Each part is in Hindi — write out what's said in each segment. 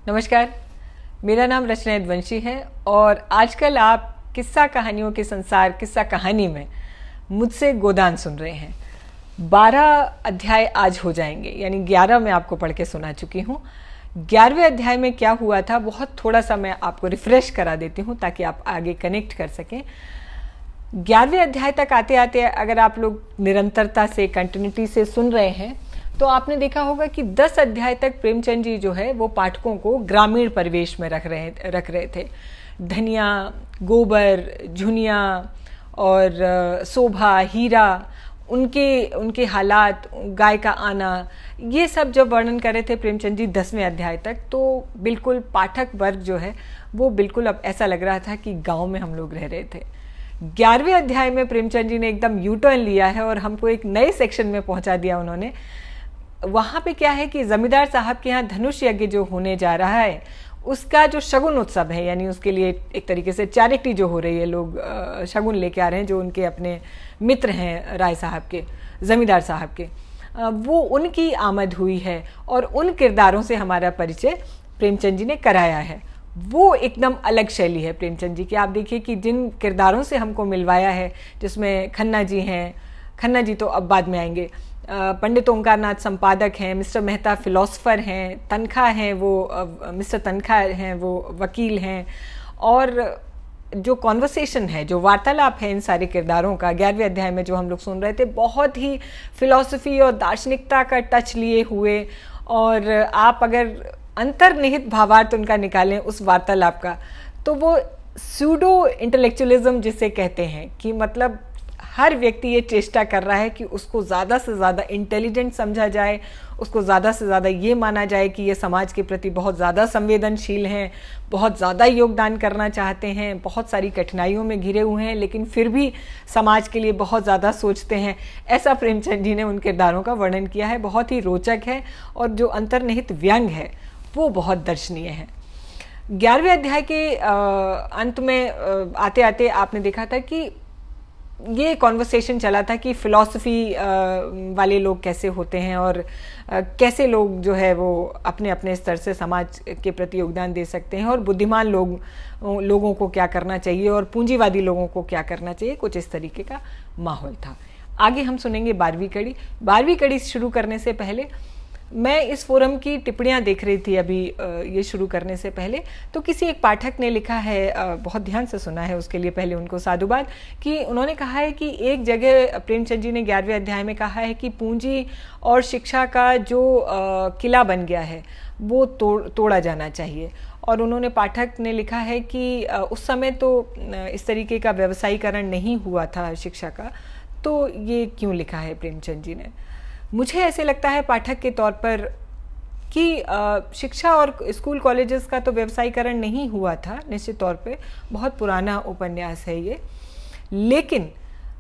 नमस्कार, मेरा नाम रचना यदुवंशी है और आजकल आप किस्सा कहानियों के संसार किस्सा कहानी में मुझसे गोदान सुन रहे हैं। 12 अध्याय आज हो जाएंगे, यानी 11 मैं आपको पढ़ के सुना चुकी हूँ। 11वें अध्याय में क्या हुआ था बहुत थोड़ा सा मैं आपको रिफ्रेश करा देती हूँ ताकि आप आगे कनेक्ट कर सकें। 11वें अध्याय तक आते आते अगर आप लोग निरंतरता से कंटिन्यूटी से सुन रहे हैं तो आपने देखा होगा कि 10 अध्याय तक प्रेमचंद जी जो है वो पाठकों को ग्रामीण परिवेश में रख रहे थे। धनिया, गोबर, झुनिया और शोभा, हीरा, उनके हालात, गाय का आना, ये सब जब वर्णन कर रहे थे प्रेमचंद जी 10वें अध्याय तक, तो बिल्कुल पाठक वर्ग जो है वो बिल्कुल अब ऐसा लग रहा था कि गांव में हम लोग रह रहे थे। 11वें अध्याय में प्रेमचंद जी ने एकदम यू टर्न लिया है और हमको एक नए सेक्शन में पहुंचा दिया उन्होंने। वहां पे क्या है कि जमींदार साहब के यहाँ धनुष यज्ञ जो होने जा रहा है उसका जो शगुन उत्सव है, यानी उसके लिए एक तरीके से चैरिटी जो हो रही है, लोग शगुन लेके आ रहे हैं जो उनके अपने मित्र हैं राय साहब के, जमींदार साहब के, वो उनकी आमद हुई है और उन किरदारों से हमारा परिचय प्रेमचंद जी ने कराया है। वो एकदम अलग शैली है प्रेमचंद जी की। आप देखिए कि जिन किरदारों से हमको मिलवाया है, जिसमें खन्ना जी हैं, खन्ना जी तो अब बाद में आएंगे, पंडित ओंकारनाथ संपादक हैं, मिस्टर मेहता फिलोसफर हैं, तनखा हैं वो मिस्टर तनखा हैं वो वकील हैं, और जो कॉन्वर्सेशन है, जो वार्तालाप है इन सारे किरदारों का 11वें अध्याय में जो हम लोग सुन रहे थे, बहुत ही फिलॉसफी और दार्शनिकता का टच लिए हुए। और आप अगर अंतर्निहित भावार्थ उनका निकालें उस वार्तालाप का, तो वो सूडो इंटेलेक्चुअलिज्म जिसे कहते हैं कि मतलब हर व्यक्ति ये चेष्टा कर रहा है कि उसको ज़्यादा से ज़्यादा इंटेलिजेंट समझा जाए, उसको ज़्यादा से ज़्यादा ये माना जाए कि ये समाज के प्रति बहुत ज़्यादा संवेदनशील हैं, बहुत ज़्यादा योगदान करना चाहते हैं, बहुत सारी कठिनाइयों में घिरे हुए हैं, लेकिन फिर भी समाज के लिए बहुत ज़्यादा सोचते हैं। ऐसा प्रेमचंद जी ने उन किरदारों का वर्णन किया है, बहुत ही रोचक है और जो अंतर्निहित व्यंग है वो बहुत दर्शनीय है। 11वें अध्याय के अंत में आते आते आपने देखा था कि ये कॉन्वर्सेशन चला था कि फिलॉसफी वाले लोग कैसे होते हैं और कैसे लोग जो है वो अपने अपने स्तर से समाज के प्रति योगदान दे सकते हैं, और बुद्धिमान लोगों को क्या करना चाहिए और पूंजीवादी लोगों को क्या करना चाहिए, कुछ इस तरीके का माहौल था। आगे हम सुनेंगे 12वीं कड़ी। 12वीं कड़ी शुरू करने से पहले मैं इस फोरम की टिप्पणियां देख रही थी अभी ये शुरू करने से पहले, तो किसी एक पाठक ने लिखा है, बहुत ध्यान से सुना है, उसके लिए पहले उनको साधुवाद, कि उन्होंने कहा है कि एक जगह प्रेमचंद जी ने 11वें अध्याय में कहा है कि पूंजी और शिक्षा का जो किला बन गया है वो तोड़ा जाना चाहिए। और उन्होंने, पाठक ने लिखा है कि उस समय तो इस तरीके का व्यवसायीकरण नहीं हुआ था शिक्षा का, तो ये क्यों लिखा है प्रेमचंद जी ने। मुझे ऐसे लगता है पाठक के तौर पर कि शिक्षा और स्कूल कॉलेजेस का तो व्यवसायीकरण नहीं हुआ था, निश्चित तौर पे बहुत पुराना उपन्यास है ये, लेकिन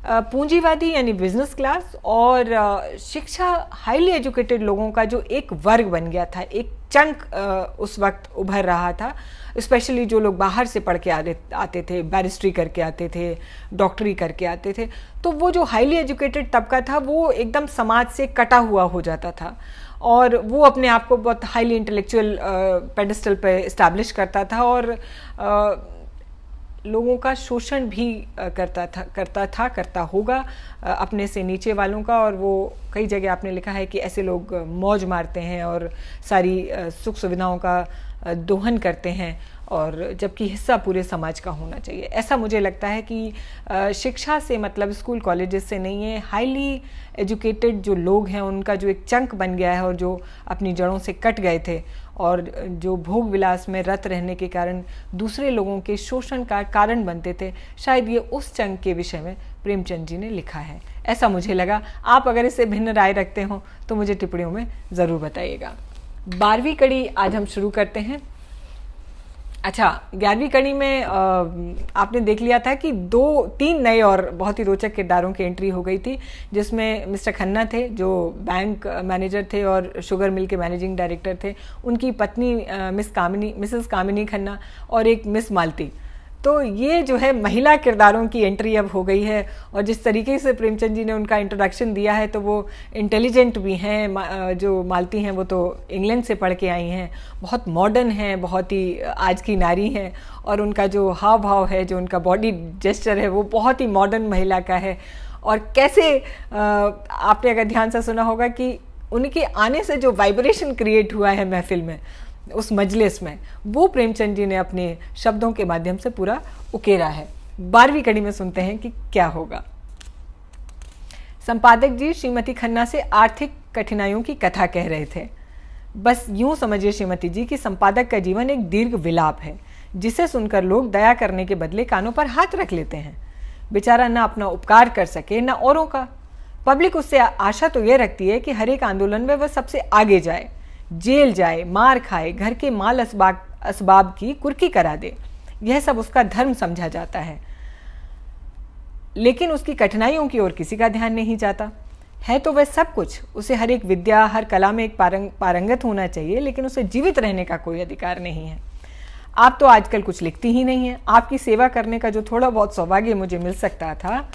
पूंजीवादी यानी बिजनेस क्लास और शिक्षा हाईली एजुकेटेड लोगों का जो एक वर्ग बन गया था, एक चंक उस वक्त उभर रहा था, स्पेशली जो लोग बाहर से पढ़ के आते थे, बैरिस्ट्री करके आते थे, डॉक्टरी करके आते थे, तो वो जो हाईली एजुकेटेड तबका था वो एकदम समाज से कटा हुआ हो जाता था और वो अपने आप को बहुत हाईली इंटेलेक्चुअल पेडेस्टल पे इस्टेब्लिश करता था और लोगों का शोषण भी करता होगा अपने से नीचे वालों का। और वो कई जगह आपने लिखा है कि ऐसे लोग मौज मारते हैं और सारी सुख सुविधाओं का दोहन करते हैं, और जबकि हिस्सा पूरे समाज का होना चाहिए। ऐसा मुझे लगता है कि शिक्षा से मतलब स्कूल कॉलेजेस से नहीं है, हाईली एजुकेटेड जो लोग हैं उनका जो एक चंक बन गया है और जो अपनी जड़ों से कट गए थे और जो भोग विलास में रत रहने के कारण दूसरे लोगों के शोषण का कारण बनते थे, शायद ये उस चंक के विषय में प्रेमचंद जी ने लिखा है, ऐसा मुझे लगा। आप अगर इससे भिन्न राय रखते हो तो मुझे टिप्पणियों में ज़रूर बताइएगा। 12वीं कड़ी आज हम शुरू करते हैं। अच्छा, 11वीं कड़ी में आपने देख लिया था कि 2-3 नए और बहुत ही रोचक किरदारों की एंट्री हो गई थी, जिसमें मिस्टर खन्ना थे जो बैंक मैनेजर थे और शुगर मिल के मैनेजिंग डायरेक्टर थे, उनकी पत्नी मिसेस कामिनी खन्ना और एक मिस मालती। तो ये जो है महिला किरदारों की एंट्री अब हो गई है, और जिस तरीके से प्रेमचंद जी ने उनका इंट्रोडक्शन दिया है तो वो इंटेलिजेंट भी हैं। जो मालती हैं वो तो इंग्लैंड से पढ़ के आई हैं, बहुत मॉडर्न हैं, बहुत ही आज की नारी हैं, और उनका जो हाव भाव है, जो उनका बॉडी जेस्चर है, वो बहुत ही मॉडर्न महिला का है। और कैसे आपने अगर ध्यान से सुना होगा कि उनके आने से जो वाइब्रेशन क्रिएट हुआ है महफिल में, उस मजलिस में, वो प्रेमचंद जी ने अपने शब्दों के माध्यम से पूरा उकेरा है। 12वीं कड़ी में सुनते हैं कि क्या होगा। संपादक जी श्रीमती खन्ना से आर्थिक कठिनाइयों की कथा कह रहे थे। बस यूं समझिए श्रीमती जी कि संपादक का जीवन एक दीर्घ विलाप है, जिसे सुनकर लोग दया करने के बदले कानों पर हाथ रख लेते हैं। बेचारा न अपना उपकार कर सके न औरों का। पब्लिक उससे आशा तो यह रखती है कि हर एक आंदोलन में वह सबसे आगे जाए, जेल जाए, मार खाए, घर के माल असबाब की कुर्की करा दे। यह सब उसका धर्म समझा जाता है, लेकिन उसकी कठिनाइयों की ओर किसी का ध्यान नहीं जाता है। तो वह सब कुछ, उसे हर एक विद्या, हर कला में एक पारंगत होना चाहिए, लेकिन उसे जीवित रहने का कोई अधिकार नहीं है। आप तो आजकल कुछ लिखती ही नहीं है। आपकी सेवा करने का जो थोड़ा बहुत सौभाग्य मुझे मिल सकता था,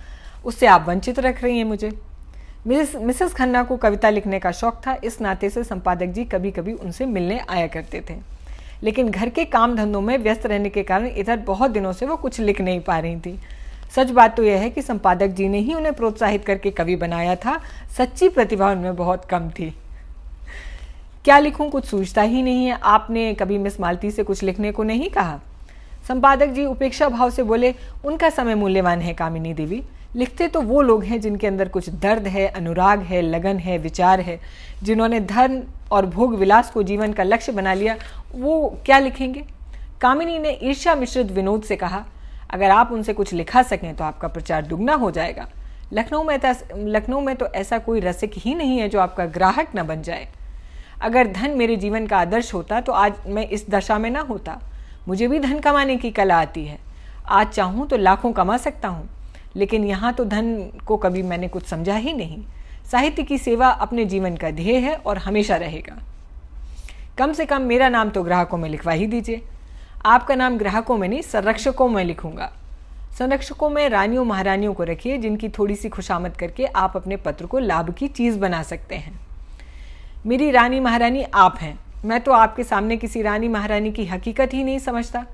उससे आप वंचित रख रही हैं मुझे। मिसेस खन्ना को कविता लिखने का शौक था, इस नाते से संपादक जी कभी कभी उनसे मिलने आया करते थे, लेकिन घर के काम धंधों में व्यस्त रहने के कारण इधर बहुत दिनों से वो कुछ लिख नहीं पा रही थी। सच बात तो यह है कि संपादक जी ने ही उन्हें प्रोत्साहित करके कवि बनाया था। सच्ची प्रतिभा उनमें बहुत कम थी। क्या लिखूं, कुछ सूझता ही नहीं है। आपने कभी मिस मालती से कुछ लिखने को नहीं कहा? संपादक जी उपेक्षा भाव से बोले, उनका समय मूल्यवान है कामिनी देवी। लिखते तो वो लोग हैं जिनके अंदर कुछ दर्द है, अनुराग है, लगन है, विचार है। जिन्होंने धन और भोग विलास को जीवन का लक्ष्य बना लिया, वो क्या लिखेंगे? कामिनी ने ईर्ष्या मिश्रित विनोद से कहा, अगर आप उनसे कुछ लिखा सकें तो आपका प्रचार दुगना हो जाएगा। लखनऊ में तो ऐसा कोई रसिक ही नहीं है जो आपका ग्राहक न बन जाए। अगर धन मेरे जीवन का आदर्श होता तो आज मैं इस दशा में ना होता। मुझे भी धन कमाने की कला आती है। आज चाहूँ तो लाखों कमा सकता हूँ, लेकिन यहाँ तो धन को कभी मैंने कुछ समझा ही नहीं। साहित्य की सेवा अपने जीवन का ध्येय है और हमेशा रहेगा। कम से कम मेरा नाम तो ग्राहकों में लिखवा ही दीजिए। आपका नाम ग्राहकों में नहीं, संरक्षकों में लिखूंगा। संरक्षकों में रानियों महारानियों को रखिए, जिनकी थोड़ी सी खुशामद करके आप अपने पत्र को लाभ की चीज बना सकते हैं। मेरी रानी महारानी आप हैं। मैं तो आपके सामने किसी रानी महारानी की हकीकत ही नहीं समझता।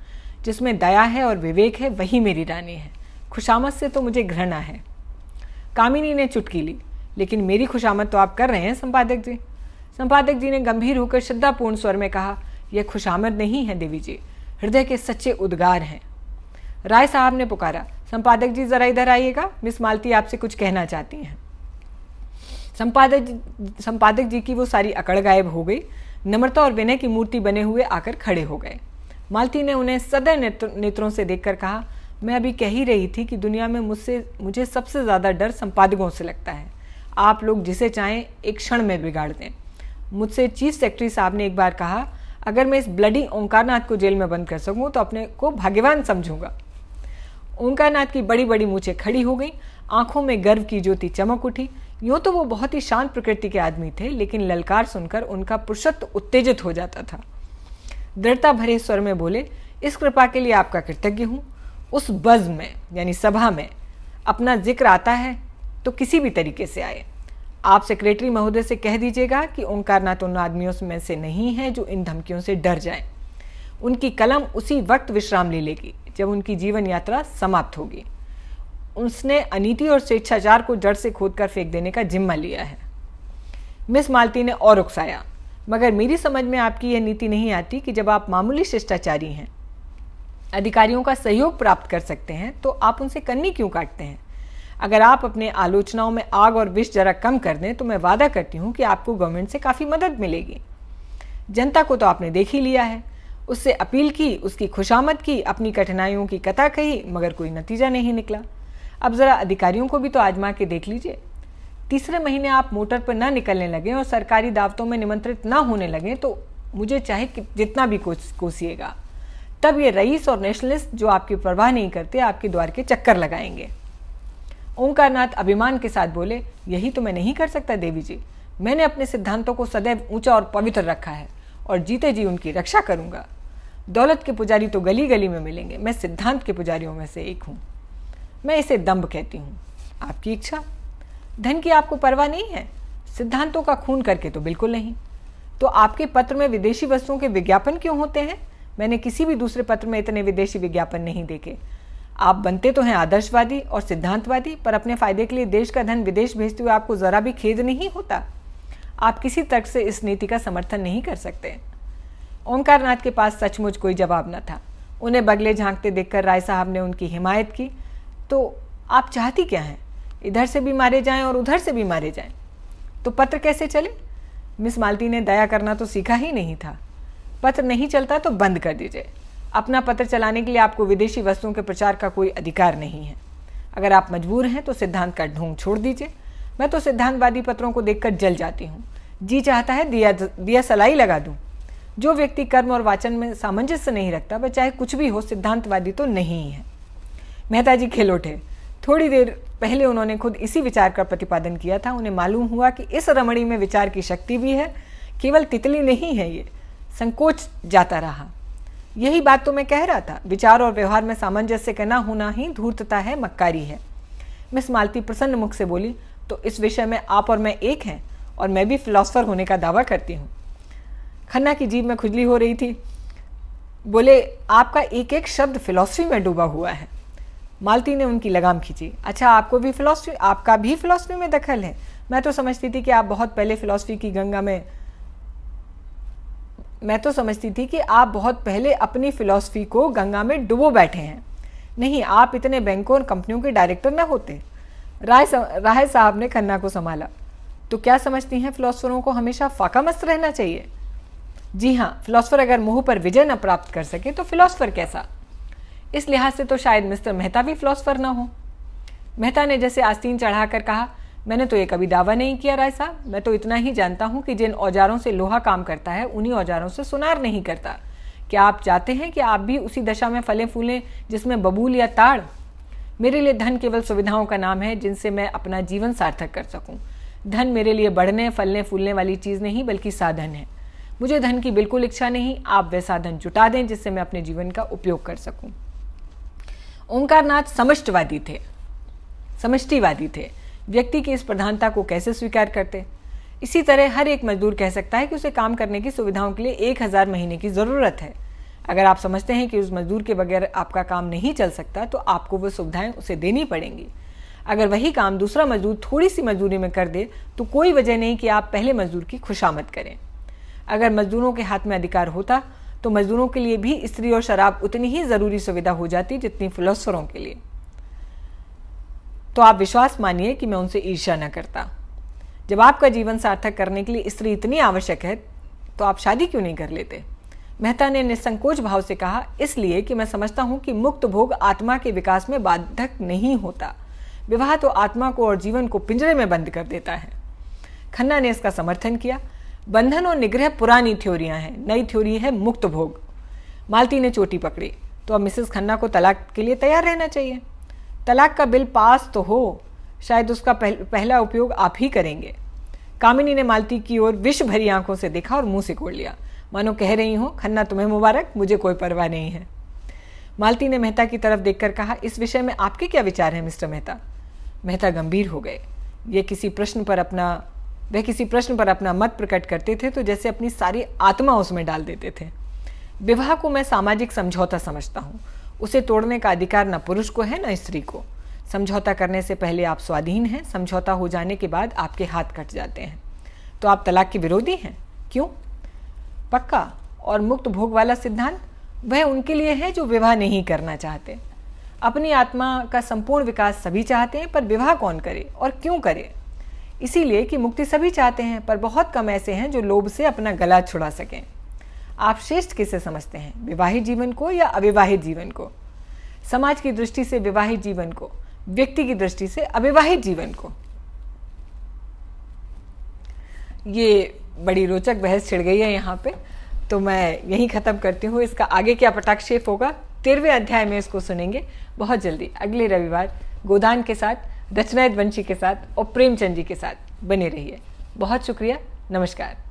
जिसमें दया है और विवेक है, वही मेरी रानी है। खुशामद से तो मुझे घृणा है। कामिनी ने चुटकी ली, लेकिन मेरी खुशामद तो आप कर रहे हैं संपादक जी। संपादक जी ने गंभीर होकर श्रद्धापूर्ण स्वर में कहा, यह खुशामद नहीं है देवी जी, हृदय के सच्चे उद्गार हैं। राय साहब ने पुकारा, संपादक जी जरा इधर आइएगा, मिस मालती आपसे कुछ कहना चाहती हैं। संपादक जी की वो सारी अकड़ गायब हो गई। नम्रता और विनय की मूर्ति बने हुए आकर खड़े हो गए। मालती ने उन्हें सदैव नेत्रों से देखकर कहा, मैं अभी कह ही रही थी कि दुनिया में मुझे सबसे ज्यादा डर संपादकों से लगता है। आप लोग जिसे चाहें एक क्षण में बिगाड़ दें। मुझसे चीफ सेक्रेटरी साहब ने एक बार कहा, अगर मैं इस ब्लडी ओंकारनाथ को जेल में बंद कर सकूं तो अपने को भाग्यवान समझूंगा। ओंकारनाथ की बड़ी बड़ी मूछें खड़ी हो गई, आंखों में गर्व की ज्योति चमक उठी। यूं तो वो बहुत ही शांत प्रकृति के आदमी थे, लेकिन ललकार सुनकर उनका पुरुषत्व उत्तेजित हो जाता था। दृढ़ता भरे स्वर में बोले, इस कृपा के लिए आपका कृतज्ञ हूं। उस बज़्म में यानी सभा में अपना जिक्र आता है तो किसी भी तरीके से आए। आप सेक्रेटरी महोदय से कह दीजिएगा कि ओंकारनाथ उन आदमियों में से नहीं है जो इन धमकियों से डर जाएं। उनकी कलम उसी वक्त विश्राम ले लेगी जब उनकी जीवन यात्रा समाप्त होगी। उसने अनीति और स्वेच्छाचार को जड़ से खोदकर फेंक देने का जिम्मा लिया है। मिस मालती ने और उकसाया, मगर मेरी समझ में आपकी यह नीति नहीं आती कि जब आप मामूली शिष्टाचारी हैं, अधिकारियों का सहयोग प्राप्त कर सकते हैं, तो आप उनसे कन्नी क्यों काटते हैं? अगर आप अपने आलोचनाओं में आग और विष जरा कम कर दें तो मैं वादा करती हूं कि आपको गवर्नमेंट से काफी मदद मिलेगी। जनता को तो आपने देख ही लिया है। उससे अपील की, उसकी खुशामद की, अपनी कठिनाइयों की कथा कही, मगर कोई नतीजा नहीं निकला। अब जरा अधिकारियों को भी तो आजमा के देख लीजिए। तीसरे महीने आप मोटर पर ना निकलने लगे और सरकारी दावतों में निमंत्रित ना होने लगे तो मुझे चाहे जितना भी कोसिएगा, तब ये रईस और नेशनलिस्ट जो आपकी परवाह नहीं करते आपके द्वार के चक्कर लगाएंगे। ओंकारनाथ अभिमान के साथ बोले, यही तो मैं नहीं कर सकता देवी जी। मैंने अपने सिद्धांतों को सदैव ऊंचा और पवित्र रखा है और जीते जी उनकी रक्षा करूंगा। दौलत के पुजारी तो गली गली में मिलेंगे, मैं सिद्धांत के पुजारियों में से एक हूँ। मैं इसे दंभ कहती हूँ। आपकी इच्छा, धन की आपको परवाह नहीं है, सिद्धांतों का खून करके तो बिल्कुल नहीं। तो आपके पत्र में विदेशी वस्तुओं के विज्ञापन क्यों होते हैं? मैंने किसी भी दूसरे पत्र में इतने विदेशी विज्ञापन नहीं देखे। आप बनते तो हैं आदर्शवादी और सिद्धांतवादी, पर अपने फायदे के लिए देश का धन विदेश भेजते हुए आपको जरा भी खेद नहीं होता? आप किसी तर्क से इस नीति का समर्थन नहीं कर सकते। ओंकारनाथ के पास सचमुच कोई जवाब न था। उन्हें बगले झांकते देखकर राय साहब ने उनकी हिमायत की। तो आप चाहती क्या हैं? इधर से भी मारे जाएं और उधर से भी मारे जाएं। तो पत्र कैसे चले? मिस मालती ने दया करना तो सीखा ही नहीं था। पत्र नहीं चलता तो बंद कर दीजिए। अपना पत्र चलाने के लिए आपको विदेशी वस्तुओं के प्रचार का कोई अधिकार नहीं है। अगर आप मजबूर हैं तो सिद्धांत का ढोंग छोड़ दीजिए। मैं तो सिद्धांतवादी पत्रों को देखकर जल जाती हूँ। जी चाहता है दिया सलाई लगा दूँ। जो व्यक्ति कर्म और वाचन में सामंजस्य नहीं रखता, वह चाहे कुछ भी हो, सिद्धांतवादी तो नहीं है। मेहता जी खिल उठे। थोड़ी देर पहले उन्होंने खुद इसी विचार का प्रतिपादन किया था। उन्हें मालूम हुआ कि इस रमणी में विचार की शक्ति भी है, केवल तितली नहीं है। ये संकोच जाता रहा। यही बात तो मैं कह रहा था। विचार और व्यवहार में सामंजस्य का न होना ही धूर्तता है, मक्कारी है। मिस मालती प्रसन्न मुख से बोली, तो इस विषय में आप और मैं एक हैं, और मैं भी फिलॉसफर होने का दावा करती हूँ। खन्ना की जीभ में खुजली हो रही थी। बोले, आपका एक एक शब्द फिलॉसफी में डूबा हुआ है। मालती ने उनकी लगाम खींची। अच्छा, आपका भी फिलॉसफी में दखल है? मैं तो समझती थी कि आप बहुत पहले अपनी फिलॉसफी को गंगा में डुबो बैठे हैं। नहीं, आप इतने बैंकों और कंपनियों के डायरेक्टर न होते। राय साहब ने खन्ना को संभाला। तो क्या समझती हैं, फिलॉसफरों को हमेशा फाका मस्त रहना चाहिए? जी हाँ, फिलॉसफर अगर मुंह पर विजय न प्राप्त कर सके तो फिलॉसफर कैसा? इस लिहाज से तो शायद मिस्टर मेहता भी फिलॉसफर न हो। मेहता ने जैसे आस्तीन चढ़ाकर कहा, मैंने तो ये कभी दावा नहीं किया राय साहब। मैं तो इतना ही जानता हूं कि जिन औजारों से लोहा काम करता है, उन्हीं औजारों से सुनार नहीं करता। क्या आप चाहते हैं कि आप भी उसी दशा में फले फूलें जिसमें बबूल या ताड़? मेरे लिए धन केवल सुविधाओं का नाम है जिनसे मैं अपना जीवन सार्थक कर सकूं। धन मेरे लिए बढ़ने फलने फूलने वाली चीज नहीं, बल्कि साधन है। मुझे धन की बिल्कुल इच्छा नहीं। आप वे साधन जुटा दें जिससे मैं अपने जीवन का उपयोग कर सकूं। ओंकारनाथ समष्टिवादी थे। व्यक्ति की इस प्रधानता को कैसे स्वीकार करते? इसी तरह हर एक मजदूर कह सकता है कि उसे काम करने की सुविधाओं के लिए 1000 महीने की जरूरत है। अगर आप समझते हैं कि उस मजदूर के बगैर आपका काम नहीं चल सकता, तो आपको वो सुविधाएं उसे देनी पड़ेंगी। अगर वही काम दूसरा मजदूर थोड़ी सी मजदूरी में कर दे, तो कोई वजह नहीं कि आप पहले मजदूर की खुशामद करें। अगर मजदूरों के हाथ में अधिकार होता, तो मजदूरों के लिए भी स्त्री और शराब उतनी ही जरूरी सुविधा हो जाती जितनी फिलोसफरों के लिए। तो आप विश्वास मानिए कि मैं उनसे ईर्ष्या न करता। जब आपका जीवन सार्थक करने के लिए स्त्री इतनी आवश्यक है, तो आप शादी क्यों नहीं कर लेते? मेहता ने निसंकोच भाव से कहा, इसलिए कि मैं समझता हूं कि मुक्त भोग आत्मा के विकास में बाधक नहीं होता। विवाह तो आत्मा को और जीवन को पिंजरे में बंद कर देता है। खन्ना ने इसका समर्थन किया। बंधन और निग्रह पुरानी थ्योरियां हैं, नई थ्योरी है मुक्त भोग। मालती ने चोटी पकड़ी। तो अब मिसेस खन्ना को तलाक के लिए तैयार रहना चाहिए। तलाक का बिल पास तो हो, शायद उसका पहला उपयोग आप ही करेंगे। कामिनी ने मालती की ओर विष भरी आंखों से देखा और मुंह सिकोड़ लिया, मानो कह रही हो, खन्ना तुम्हें मुबारक, मुझे कोई परवाह नहीं है। मालती ने मेहता की तरफ देखकर कहा, इस विषय में आपके क्या विचार हैं मिस्टर मेहता? मेहता गंभीर हो गए। वह किसी प्रश्न पर अपना मत प्रकट करते थे तो जैसे अपनी सारी आत्मा उसमें डाल देते थे। विवाह को मैं सामाजिक समझौता समझता हूँ। उसे तोड़ने का अधिकार न पुरुष को है न स्त्री को। समझौता करने से पहले आप स्वाधीन हैं, समझौता हो जाने के बाद आपके हाथ कट जाते हैं। तो आप तलाक के विरोधी हैं? क्यों? पक्का। और मुक्त भोग वाला सिद्धांत वह उनके लिए है जो विवाह नहीं करना चाहते। अपनी आत्मा का संपूर्ण विकास सभी चाहते हैं, पर विवाह कौन करे और क्यों करे? इसीलिए कि मुक्ति सभी चाहते हैं, पर बहुत कम ऐसे हैं जो लोभ से अपना गला छुड़ा सकें। आप श्रेष्ठ किसे समझते हैं, विवाहित जीवन को या अविवाहित जीवन को? समाज की दृष्टि से विवाहित जीवन को, व्यक्ति की दृष्टि से अविवाहित जीवन को। ये बड़ी रोचक बहस छिड़ गई है यहाँ पे, तो मैं यहीं खत्म करती हूँ। इसका आगे क्या पटाक्षेप होगा 13वें अध्याय में इसको सुनेंगे बहुत जल्दी, अगले रविवार। गोदान के साथ, रचनायत वंशी के साथ और प्रेमचंद जी के साथ बने रहिए। बहुत शुक्रिया, नमस्कार।